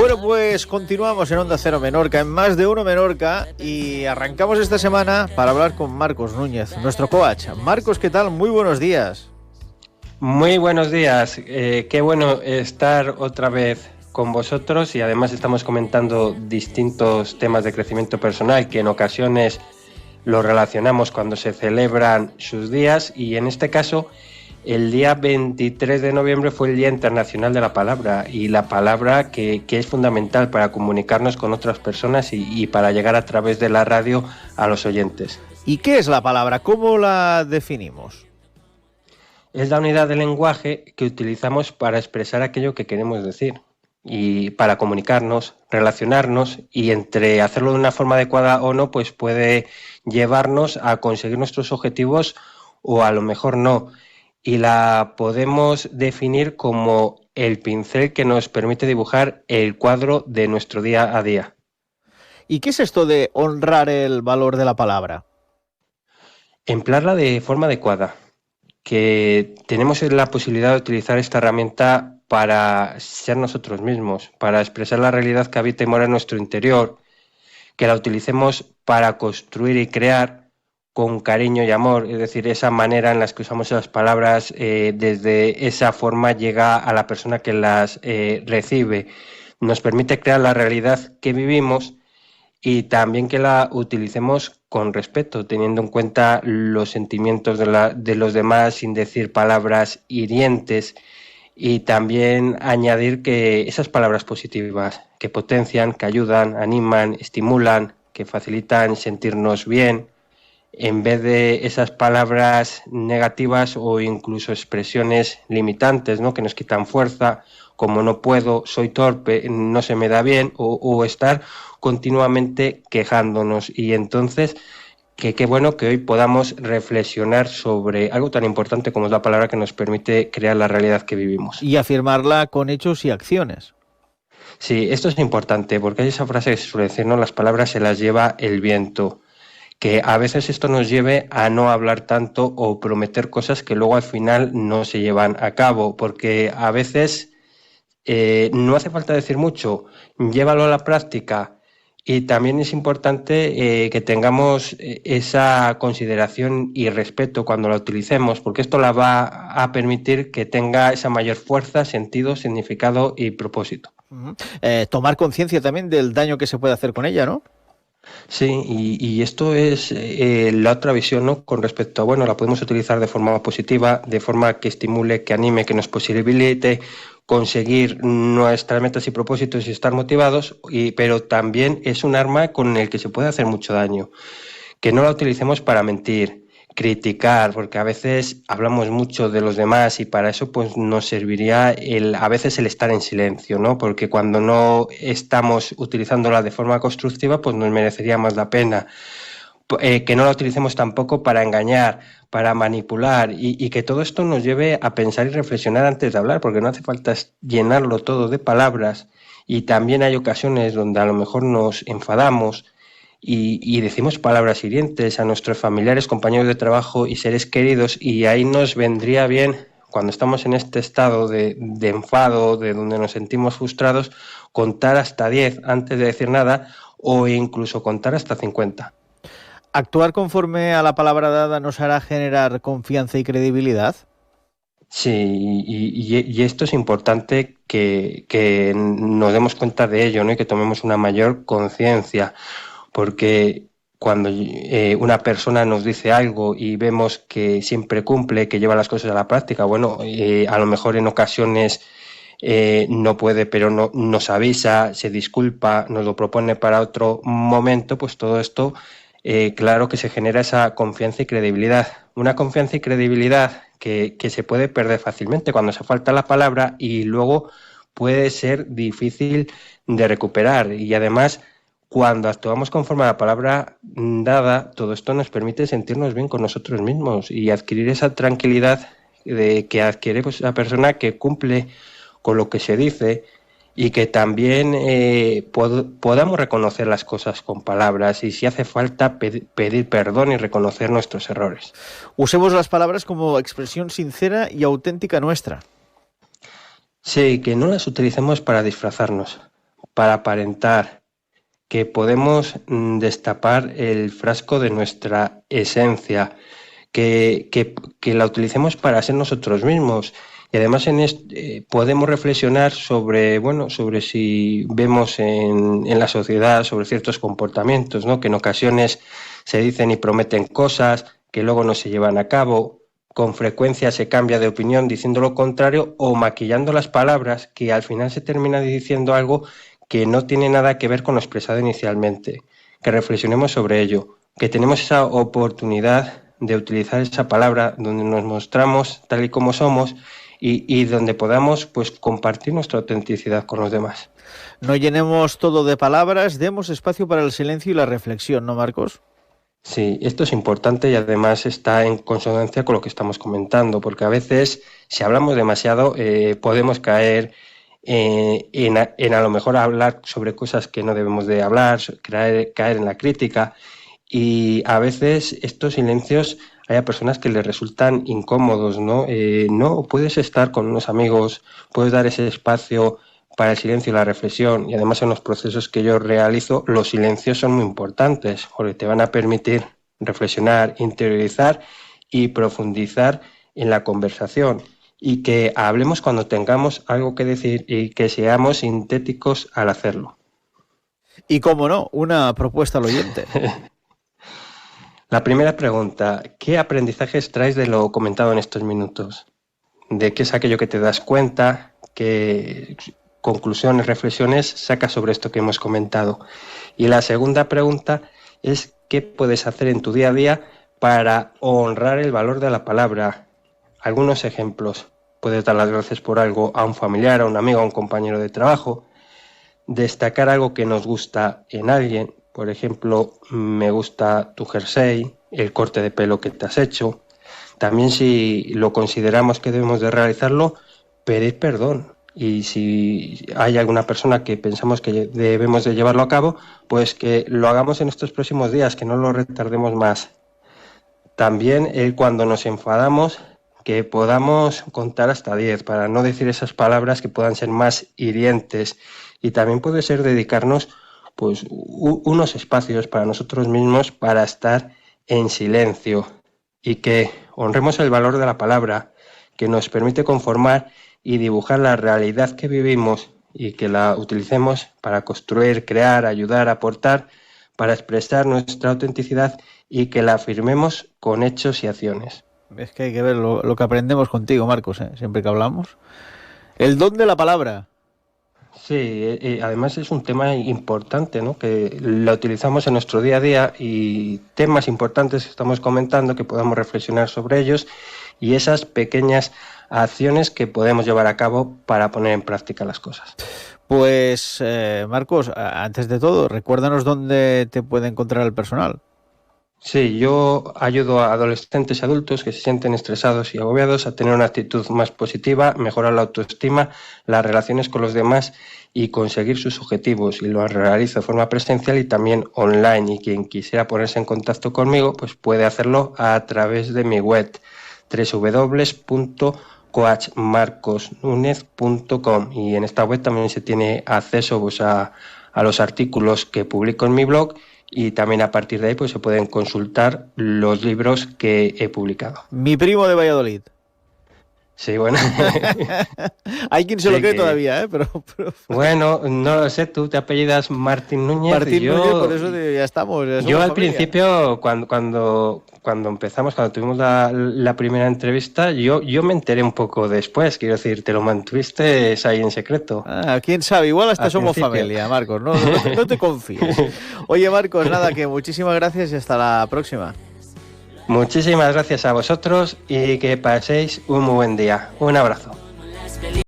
Bueno, pues continuamos en Onda Cero Menorca, en Más de Uno Menorca, y arrancamos esta semana para hablar con Marcos Núñez, nuestro coach. Marcos, ¿qué tal? Muy buenos días. Muy buenos días, qué bueno estar otra vez con vosotros y además estamos comentando distintos temas de crecimiento personal que en ocasiones lo relacionamos cuando se celebran sus días, y en este caso el día 23 de noviembre fue el Día Internacional de la Palabra, y la palabra que es fundamental para comunicarnos con otras personas y para llegar a través de la radio a los oyentes. ¿Y qué es la palabra? ¿Cómo la definimos? Es la unidad de lenguaje que utilizamos para expresar aquello que queremos decir y para comunicarnos, relacionarnos, y entre hacerlo de una forma adecuada o no, pues puede llevarnos a conseguir nuestros objetivos o a lo mejor no. Y la podemos definir como el pincel que nos permite dibujar el cuadro de nuestro día a día. ¿Y qué es esto de honrar el valor de la palabra? Emplearla de forma adecuada, que tenemos la posibilidad de utilizar esta herramienta para ser nosotros mismos, para expresar la realidad que habita y mora en nuestro interior, que la utilicemos para construir y crear con cariño y amor, es decir, esa manera en la que usamos las palabras, desde esa forma llega a la persona que las recibe, nos permite crear la realidad que vivimos, y también que la utilicemos con respeto, teniendo en cuenta los sentimientos de los demás, sin decir palabras hirientes, y también añadir que esas palabras positivas que potencian, que ayudan, animan, estimulan, que facilitan sentirnos bien, en vez de esas palabras negativas o incluso expresiones limitantes, ¿no?, que nos quitan fuerza, como no puedo, soy torpe, no se me da bien, o estar continuamente quejándonos. Y entonces, qué bueno que hoy podamos reflexionar sobre algo tan importante como es la palabra, que nos permite crear la realidad que vivimos. Y afirmarla con hechos y acciones. Sí, esto es importante, porque hay esa frase que se suele decir, ¿no?, las palabras se las lleva el viento, que a veces esto nos lleve a no hablar tanto o prometer cosas que luego al final no se llevan a cabo, porque a veces no hace falta decir mucho, llévalo a la práctica. Y también es importante que tengamos esa consideración y respeto cuando la utilicemos, porque esto la va a permitir que tenga esa mayor fuerza, sentido, significado y propósito. Tomar conciencia también del daño que se puede hacer con ella, ¿no? Sí, y esto es la otra visión, ¿no?, con respecto a, bueno, la podemos utilizar de forma positiva, de forma que estimule, que anime, que nos posibilite conseguir nuestras metas y propósitos y estar motivados, pero también es un arma con el que se puede hacer mucho daño. Que no la utilicemos para mentir, criticar, porque a veces hablamos mucho de los demás, y para eso pues nos serviría a veces el estar en silencio, ¿no? Porque cuando no estamos utilizándola de forma constructiva, pues nos merecería más la pena. Que no la utilicemos tampoco para engañar, para manipular, y que todo esto nos lleve a pensar y reflexionar antes de hablar, porque no hace falta llenarlo todo de palabras, y también hay ocasiones donde a lo mejor nos enfadamos y decimos palabras hirientes a nuestros familiares, compañeros de trabajo y seres queridos, y ahí nos vendría bien, cuando estamos en este estado de enfado, de donde nos sentimos frustrados, contar hasta 10 antes de decir nada, o incluso contar hasta 50. ¿Actuar conforme a la palabra dada nos hará generar confianza y credibilidad? Sí, y esto es importante que nos demos cuenta de ello, ¿no?, y que tomemos una mayor conciencia, porque cuando una persona nos dice algo y vemos que siempre cumple, que lleva las cosas a la práctica, bueno, a lo mejor en ocasiones no puede, pero no nos avisa, se disculpa, nos lo propone para otro momento, pues todo esto, claro que se genera esa confianza y credibilidad. Una confianza y credibilidad que se puede perder fácilmente cuando se falta la palabra, y luego puede ser difícil de recuperar. Y además, cuando actuamos conforme a la palabra dada, todo esto nos permite sentirnos bien con nosotros mismos y adquirir esa tranquilidad de que adquiere pues la persona que cumple con lo que se dice, y que también podamos reconocer las cosas con palabras, y si hace falta pedir perdón y reconocer nuestros errores. Usemos las palabras como expresión sincera y auténtica nuestra. Sí, que no las utilicemos para disfrazarnos, para aparentar, que podemos destapar el frasco de nuestra esencia, que la utilicemos para ser nosotros mismos. Y además podemos reflexionar sobre si vemos en la sociedad sobre ciertos comportamientos, ¿no? Que en ocasiones se dicen y prometen cosas que luego no se llevan a cabo. Con frecuencia se cambia de opinión diciendo lo contrario o maquillando las palabras, que al final se termina diciendo algo que no tiene nada que ver con lo expresado inicialmente. Que reflexionemos sobre ello, que tenemos esa oportunidad de utilizar esa palabra donde nos mostramos tal y como somos y donde podamos pues compartir nuestra autenticidad con los demás. No llenemos todo de palabras, demos espacio para el silencio y la reflexión, ¿no, Marcos? Sí, esto es importante y además está en consonancia con lo que estamos comentando, porque a veces si hablamos demasiado podemos caer en a lo mejor hablar sobre cosas que no debemos de hablar, caer en la crítica, y a veces estos silencios hay personas que les resultan incómodos, ¿no? No puedes estar con unos amigos, puedes dar ese espacio para el silencio y la reflexión, y además en los procesos que yo realizo los silencios son muy importantes porque te van a permitir reflexionar, interiorizar y profundizar en la conversación, y que hablemos cuando tengamos algo que decir y que seamos sintéticos al hacerlo. Y cómo no, una propuesta al oyente. La primera pregunta: ¿qué aprendizajes traes de lo comentado en estos minutos? ¿De qué es aquello que te das cuenta? ¿Qué conclusiones, reflexiones sacas sobre esto que hemos comentado? Y la segunda pregunta es: ¿qué puedes hacer en tu día a día para honrar el valor de la palabra? Algunos ejemplos: puedes dar las gracias por algo a un familiar, a un amigo, a un compañero de trabajo, destacar algo que nos gusta en alguien. Por ejemplo, me gusta tu jersey, el corte de pelo que te has hecho. También, si lo consideramos que debemos de realizarlo, pedir perdón. Y si hay alguna persona que pensamos que debemos de llevarlo a cabo, pues que lo hagamos en estos próximos días, que no lo retardemos más. También cuando nos enfadamos, que podamos contar hasta 10 para no decir esas palabras que puedan ser más hirientes. Y también puede ser dedicarnos pues unos espacios para nosotros mismos para estar en silencio, y que honremos el valor de la palabra, que nos permite conformar y dibujar la realidad que vivimos, y que la utilicemos para construir, crear, ayudar, aportar, para expresar nuestra autenticidad, y que la afirmemos con hechos y acciones. Es que hay que ver lo que aprendemos contigo, Marcos, siempre que hablamos. El don de la palabra. Sí, además es un tema importante, ¿no? Que lo utilizamos en nuestro día a día, y temas importantes que estamos comentando, que podamos reflexionar sobre ellos, y esas pequeñas acciones que podemos llevar a cabo para poner en práctica las cosas. Pues, Marcos, antes de todo, recuérdanos dónde te puede encontrar el personal. Sí, yo ayudo a adolescentes y adultos que se sienten estresados y agobiados a tener una actitud más positiva, mejorar la autoestima, las relaciones con los demás y conseguir sus objetivos. Y lo realizo de forma presencial y también online. Y quien quisiera ponerse en contacto conmigo, pues puede hacerlo a través de mi web, www.coachmarcosnunez.com. Y en esta web también se tiene acceso pues, a los artículos que publico en mi blog. Y también a partir de ahí pues se pueden consultar los libros que he publicado. Mi primo de Valladolid. Sí, bueno. Hay quien se lo cree todavía, pero... Bueno, no lo sé, tú te apellidas Martín Núñez. Martín Núñez, por eso ya estamos. Yo al principio, cuando empezamos, cuando tuvimos la primera entrevista, yo me enteré un poco después. Quiero decir, te lo mantuviste ahí en secreto. Quién sabe, igual hasta somos familia, Marcos. No te confíes. Oye, Marcos, nada, que muchísimas gracias y hasta la próxima. Muchísimas gracias a vosotros y que paséis un muy buen día. Un abrazo.